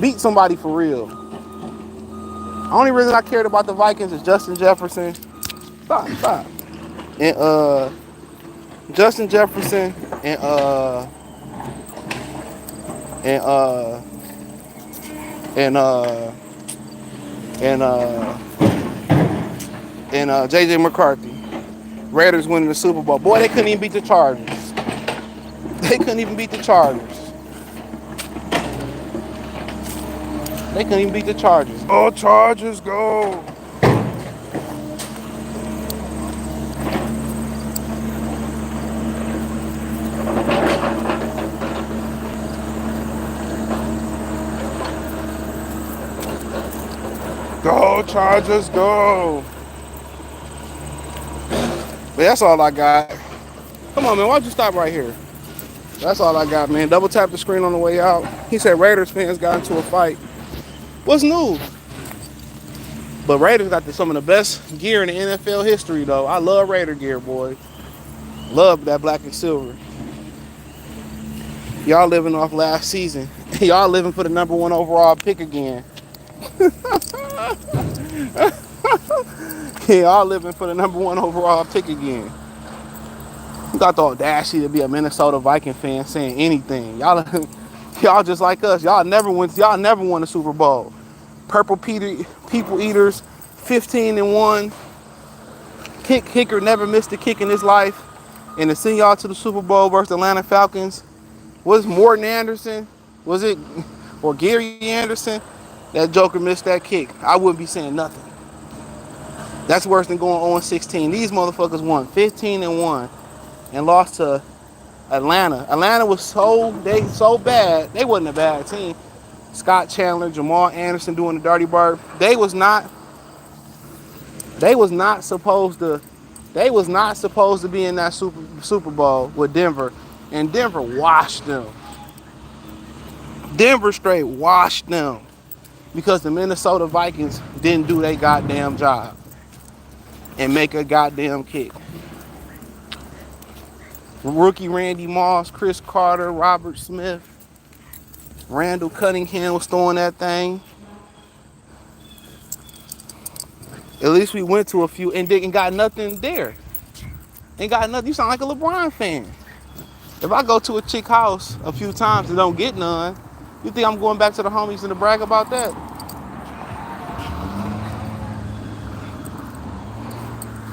S1: Beat somebody for real. The only reason I cared about the Vikings is Justin Jefferson. Stop. And Justin Jefferson and JJ McCarthy. Raiders winning the Super Bowl. Boy, they couldn't even beat the Chargers. They couldn't even beat the Chargers. Oh, Chargers go. Go, Chargers, go. But that's all I got. Come on, man. Why'd you stop right here? That's all I got, man. Double tap the screen on the way out. He said Raiders fans got into a fight. What's new? But Raiders got some of the best gear in the NFL history, though. I love Raider gear, boy. Love that black and silver. Y'all living off last season. Y'all living for the #1 overall pick again. Y'all living for the #1 overall pick again. You got the audacity to be a Minnesota Viking fan saying anything. Y'all just like us. Y'all never won a Super Bowl. Purple people eaters, 15-1. Kicker never missed a kick in his life. And to send y'all to the Super Bowl versus the Atlanta Falcons, was Morton Anderson? Was it, or Gary Anderson? That joker missed that kick. I wouldn't be saying nothing. That's worse than going 0-16. These motherfuckers won 15-1 and lost to Atlanta. Atlanta was so bad. They wasn't a bad team. Scott Chandler, Jamal Anderson doing the dirty bird. They was not supposed to be in that Super Bowl with Denver. And Denver washed them. Denver straight washed them because the Minnesota Vikings didn't do their goddamn job and make a goddamn kick. Rookie Randy Moss, Chris Carter, Robert Smith, Randall Cunningham was throwing that thing. At least we went to a few and got nothing there. Ain't got nothing. You sound like a LeBron fan. If I go to a chick house a few times and don't get none, you think I'm going back to the homies and to brag about that?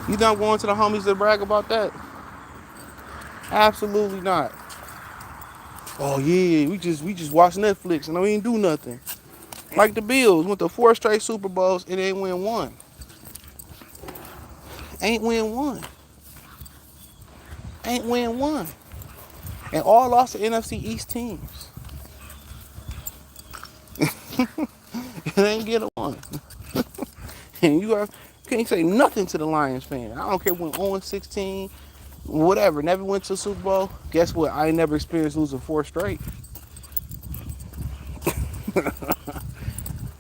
S1: You think I'm going to the homies to brag about that? Absolutely not. Oh yeah, we just watch Netflix and we ain't do nothing. Like the Bills went to 4 straight Super Bowls and they ain't win one. Ain't win one. Ain't win one. And all lost to NFC East teams. It ain't get a one. And you can't say nothing to the Lions fan. I don't care when 0-16, whatever, never went to the Super Bowl. Guess what? I ain't never experienced losing 4 straight.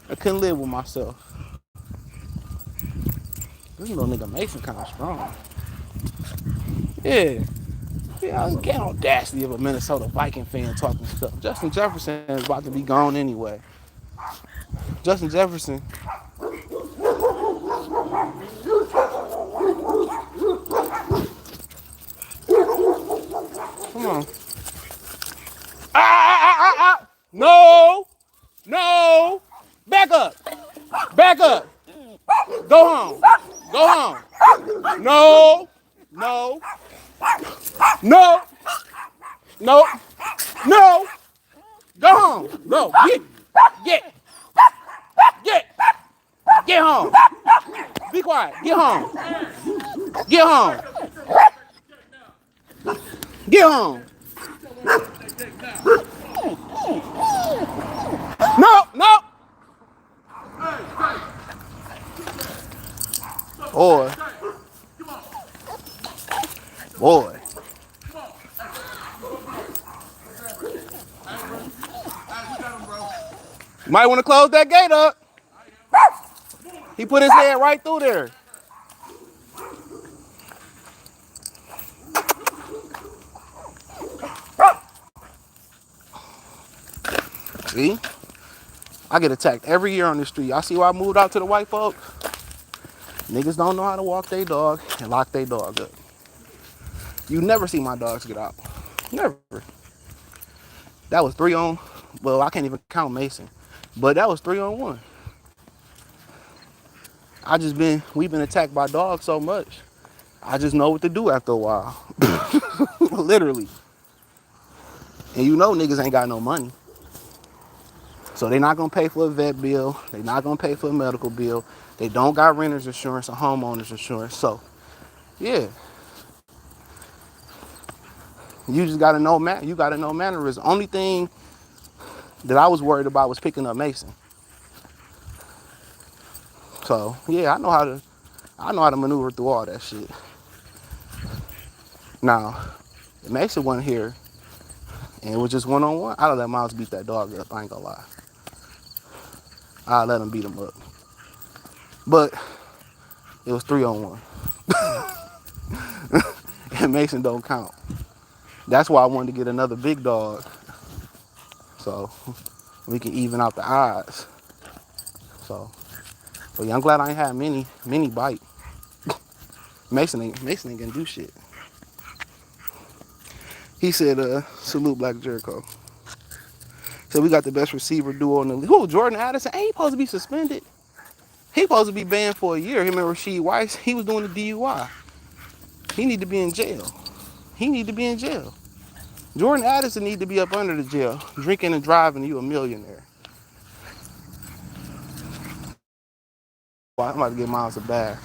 S1: I couldn't live with myself. This little nigga Mason kind of strong. Yeah. Yeah, I was getting audacity of a Minnesota Viking fan talking stuff. Justin Jefferson is about to be gone anyway. Justin Jefferson. Come on. No. No. Back up. Back up. Go home. Go home. No. No. No. No. No. Go home. No. Get home. Be quiet. Get home. Get home. Get home. No. No. Boy. Boy. You might want to close that gate up. He put his head right through there. See? I get attacked every year on the street. Y'all see why I moved out to the white folks? Niggas don't know how to walk their dog and lock their dog up. You never see my dogs get out. Never. That was 3 on, well, I can't even count Mason. But that was 3 on 1. We've been attacked by dogs so much. I just know what to do after a while. Literally. And you know niggas ain't got no money. So they're not gonna pay for a vet bill. They're not gonna pay for a medical bill. They don't got renter's insurance or homeowner's insurance. So, yeah. You just gotta know, you gotta know mannerisms. Only thing that I was worried about was picking up Mason. So, yeah, I know how to maneuver through all that shit. Now, if Mason wasn't here and it was just 1-on-1, I'd let Miles beat that dog up. I ain't gonna lie. I'd let him beat him up. But it was 3 on 1. And Mason don't count. That's why I wanted to get another big dog. So we can even out the odds. So, but yeah, I'm glad I ain't had many bite. Mason ain't gonna do shit. He said, salute Black Jericho. Said we got the best receiver duo in the league. Who, Jordan Addison? Ain't he supposed to be suspended? He supposed to be banned for a year. Him and Rasheed Weiss, he was doing the DUI. He need to be in jail. he need to be in jail. Jordan Addison need to be up under the jail, drinking and driving. You a millionaire. Well, I'm about to get Miles a bag.